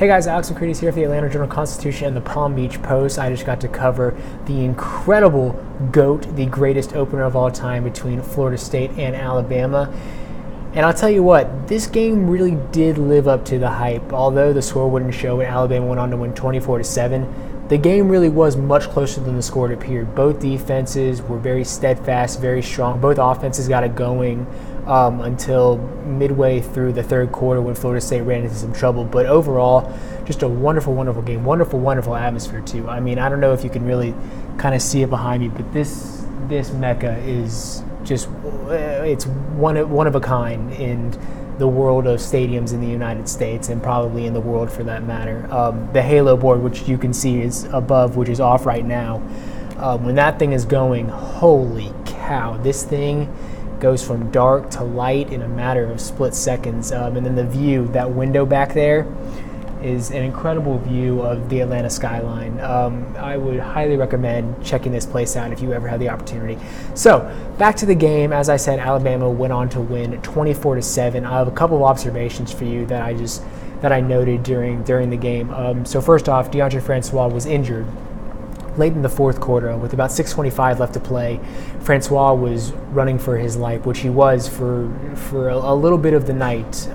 Hey guys, Alex McCready's here for the Atlanta Journal-Constitution and the Palm Beach Post. I just got to cover the incredible GOAT, the greatest opener of all time between Florida State and Alabama. And I'll tell you what, this game really did live up to the hype. Although the score wouldn't show it, Alabama went on to win 24-7. The game really was much closer than the score it appeared. Both defenses were very steadfast, very strong. Both offenses got it going until midway through the third quarter when Florida State ran into some trouble. But overall, just a wonderful, wonderful game. Wonderful, wonderful atmosphere too. I mean, I don't know if you can really kind of see it behind me, but this Mecca is just, it's one of a kind in the world of stadiums in the United States and probably in the world for that matter. The Halo board, which you can see is above, which is off right now, when that thing is going, holy cow, this thing goes from dark to light in a matter of split seconds. And then the view, that window back there, is an incredible view of the Atlanta skyline. I would highly recommend checking this place out if you ever have the opportunity. So back to the game. As I said, Alabama went on to win 24-7. I have a couple of observations for you that I noted during the game. So first off, DeAndre Francois was injured late in the fourth quarter with about 6:25 left to play. Francois was running for his life, which he was for a little bit of the night.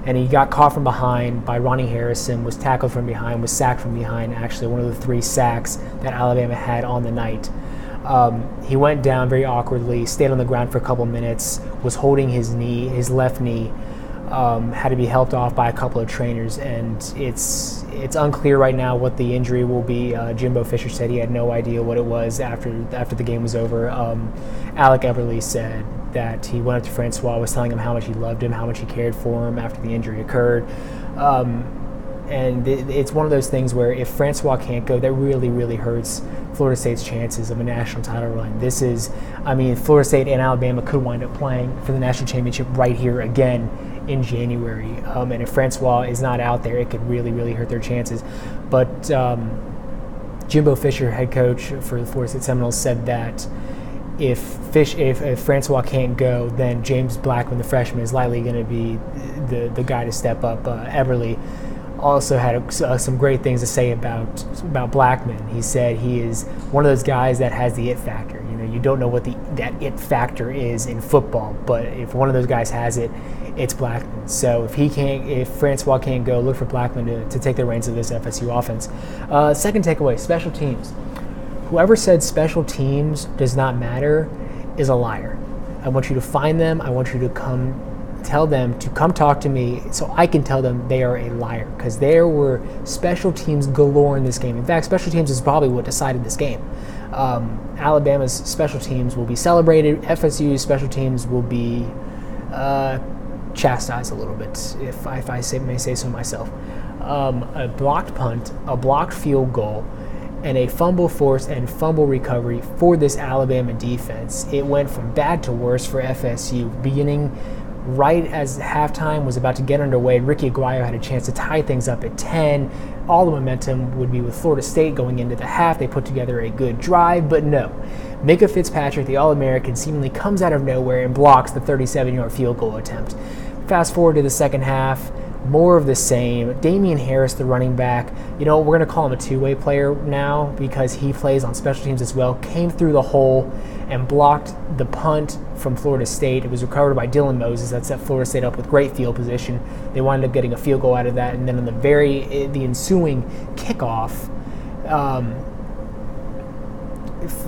And he got caught from behind by Ronnie Harrison, was tackled from behind, was sacked from behind, actually one of the 3 sacks that Alabama had on the night. He went down very awkwardly, stayed on the ground for a couple minutes, was holding his knee, his left knee, had to be helped off by a couple of trainers, and it's unclear right now what the injury will be. Jimbo Fisher said he had no idea what it was after the game was over. Alec Everly said that he went up to Francois, was telling him how much he loved him, how much he cared for him after the injury occurred. And it's one of those things where if Francois can't go, that really, really hurts Florida State's chances of a national title run. Florida State and Alabama could wind up playing for the national championship right here again in January. And if Francois is not out there, it could really, really hurt their chances. But Jimbo Fisher, head coach for the Florida State Seminoles, said that if Francois can't go, then James Blackman, the freshman, is likely going to be the guy to step up. Everly also had some great things to say about Blackman. He said he is one of those guys that has the it factor. You don't know what that it factor is in football, but if one of those guys has it, it's Blackman. So if Francois can't go, look for Blackman to take the reins of this FSU offense. Second takeaway: special teams. Whoever said special teams does not matter is a liar. I want you to find them. I want you to tell them to come talk to me so I can tell them they are a liar, because there were special teams galore in this game. In fact, special teams is probably what decided this game. Alabama's special teams will be celebrated. FSU's special teams will be chastised a little bit, if I may say so myself. A blocked punt, a blocked field goal, and a fumble force and fumble recovery for this Alabama defense. It went from bad to worse for FSU, beginning right as halftime was about to get underway. Ricky Aguayo had a chance to tie things up at 10. All the momentum would be with Florida State going into the half. They put together a good drive, but no. Micah Fitzpatrick, the All-American, seemingly comes out of nowhere and blocks the 37-yard field goal attempt. Fast forward to the second half, more of the same. Damian Harris, the running back, we're going to call him a two-way player now because he plays on special teams as well, came through the hole and blocked the punt from Florida State. It was recovered by Dylan Moses. That set Florida State up with great field position. They wound up getting a field goal out of that, and then on the ensuing kickoff,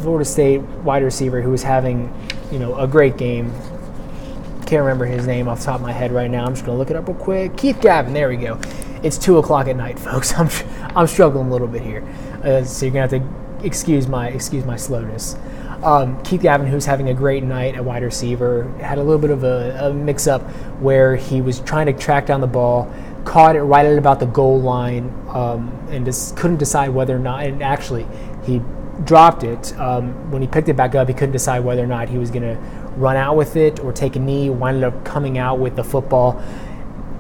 Florida State wide receiver who was having a great game, can't remember his name off the top of my head right now. I'm just going to look it up real quick. Keith Gavin, there we go. It's 2 o'clock at night, folks. I'm struggling a little bit here, so you're going to have to excuse my slowness. Keith Gavin, who's having a great night at wide receiver, had a little bit of a mix-up where he was trying to track down the ball, caught it right at about the goal line, and just couldn't decide whether or not, and actually he dropped it. When he picked it back up, he couldn't decide whether or not he was going to run out with it or take a knee, wound up coming out with the football.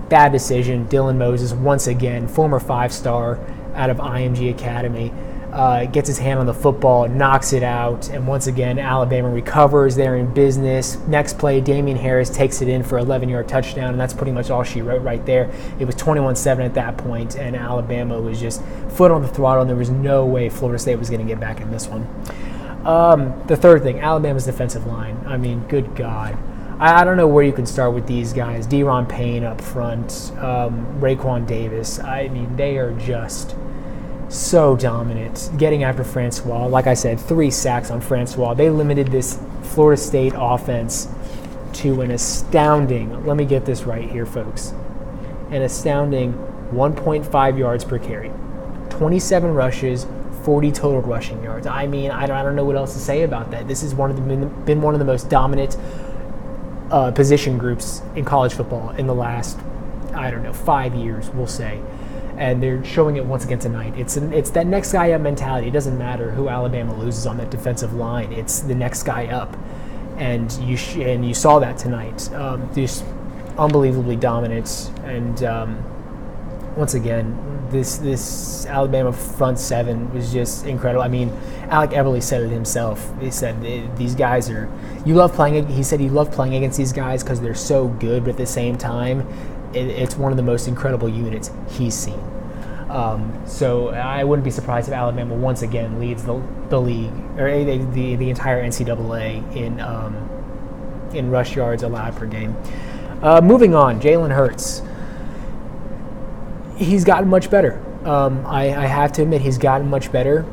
Bad decision. Dylan Moses, once again, former 5-star out of IMG Academy, gets his hand on the football, knocks it out, and once again, Alabama recovers. They're in business. Next play, Damian Harris takes it in for an 11-yard touchdown, and that's pretty much all she wrote right there. It was 21-7 at that point, and Alabama was just foot on the throttle, and there was no way Florida State was going to get back in this one. The third thing, Alabama's defensive line. I mean, good God. I don't know where you can start with these guys. Deron Payne up front, Raekwon Davis. I mean, they are just so dominant, getting after Francois. Like I said, 3 sacks on Francois. They limited this Florida State offense to an astounding, let me get this right here, folks, an astounding 1.5 yards per carry, 27 rushes, 40 total rushing yards. I mean, I don't know what else to say about that. This is been one of the most dominant position groups in college football in the last, 5 years, we'll say. And they're showing it once again tonight. It's that next guy up mentality. It doesn't matter who Alabama loses on that defensive line. It's the next guy up, and you saw that tonight. Just unbelievably dominant. And once again, this Alabama front seven was just incredible. I mean, Alec Everly said it himself. He said these guys are. You love playing. He said he loved playing against these guys because they're so good, but at the same time, it's one of the most incredible units he's seen. So I wouldn't be surprised if Alabama once again leads the league, or the entire NCAA in rush yards allowed per game. Moving on, Jalen Hurts. He's gotten much better. I have to admit, he's gotten much better.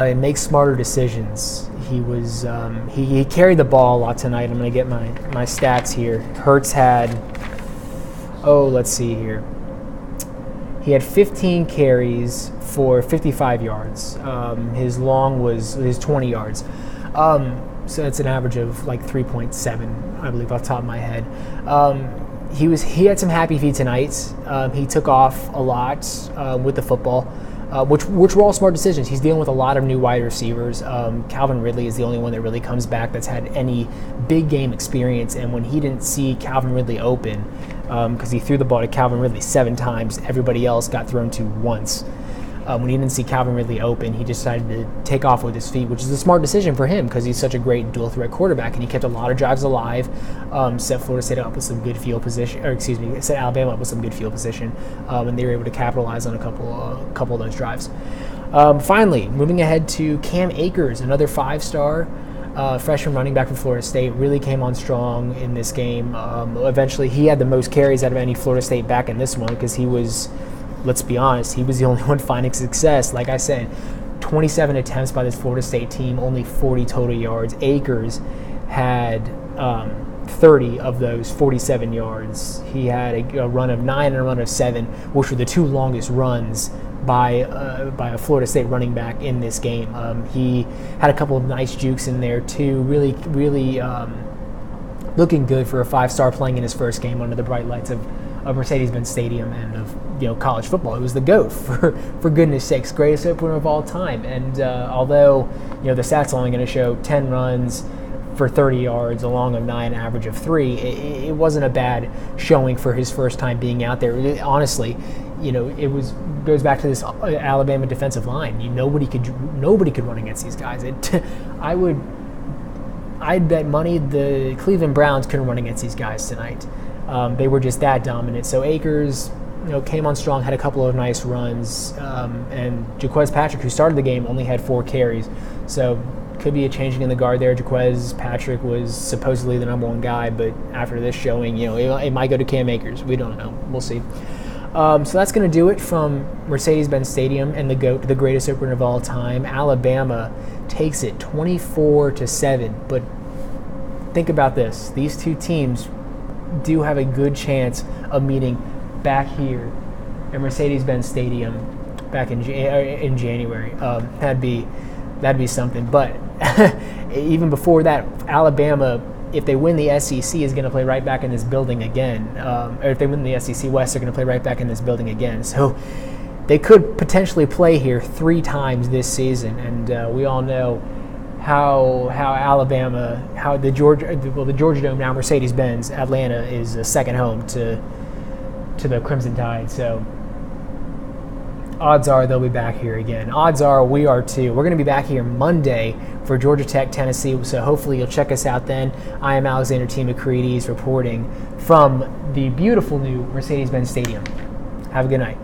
He makes smarter decisions. He carried the ball a lot tonight. I'm going to get my stats here. Hurts had, let's see here. He had 15 carries for 55 yards. His long was 20 yards. So it's an average of like 3.7, I believe, off the top of my head. He had some happy feet tonight. He took off a lot with the football, which were all smart decisions. He's dealing with a lot of new wide receivers. Calvin Ridley is the only one that really comes back that's had any big game experience. And when he didn't see Calvin Ridley open, because he threw the ball to Calvin Ridley 7 times, everybody else got thrown to once. When he didn't see Calvin Ridley open, he decided to take off with his feet, which is a smart decision for him because he's such a great dual-threat quarterback, and he kept a lot of drives alive, set Florida State up with some good field position, set Alabama up with some good field position, and they were able to capitalize on a couple of those drives. Finally, moving ahead to Cam Akers, another 5-star freshman running back from Florida State, really came on strong in this game. Eventually, he had the most carries out of any Florida State back in this one because he was, let's be honest, he was the only one finding success. Like I said, 27 attempts by this Florida State team, only 40 total yards. Akers had 30 of those 47 yards. He had a run of 9 and a run of 7, which were the 2 longest runs by a Florida State running back in this game. He had a couple of nice jukes in there too. Really looking good for a 5-star playing in his first game under the bright lights of Mercedes-Benz Stadium and of college football. It was the GOAT, for goodness sakes, greatest opener of all time. And although the stats are only going to show 10 runs for 30 yards, along of 9, average of 3, it wasn't a bad showing for his first time being out there. Honestly, it goes back to this Alabama defensive line. Nobody could run against these guys. I'd bet money the Cleveland Browns couldn't run against these guys tonight. They were just that dominant. So Akers, came on strong, had a couple of nice runs, and Jaquez Patrick, who started the game, only had 4 carries. So could be a changing in the guard there. Jaquez Patrick was supposedly the number 1 guy, but after this showing, it might go to Cam Akers. We don't know. We'll see. So that's going to do it from Mercedes-Benz Stadium and the GOAT, the greatest opener of all time. Alabama takes it 24-7. But think about this: these two teams do have a good chance of meeting back here at Mercedes-Benz Stadium back in January. That'd be something. But even before that, Alabama, if they win the SEC, is going to play right back in this building again. Or if they win the SEC West, they're going to play right back in this building again. So they could potentially play here 3 times this season, and we all know how Alabama, how the Georgia Dome, now Mercedes-Benz Atlanta, is a second home to the Crimson Tide. So odds are they'll be back here again. Odds are we are too. We're going to be back here Monday for Georgia Tech, Tennessee, so hopefully you'll check us out then. I am Alexander T. McCready's reporting from the beautiful new Mercedes-Benz Stadium. Have a good night.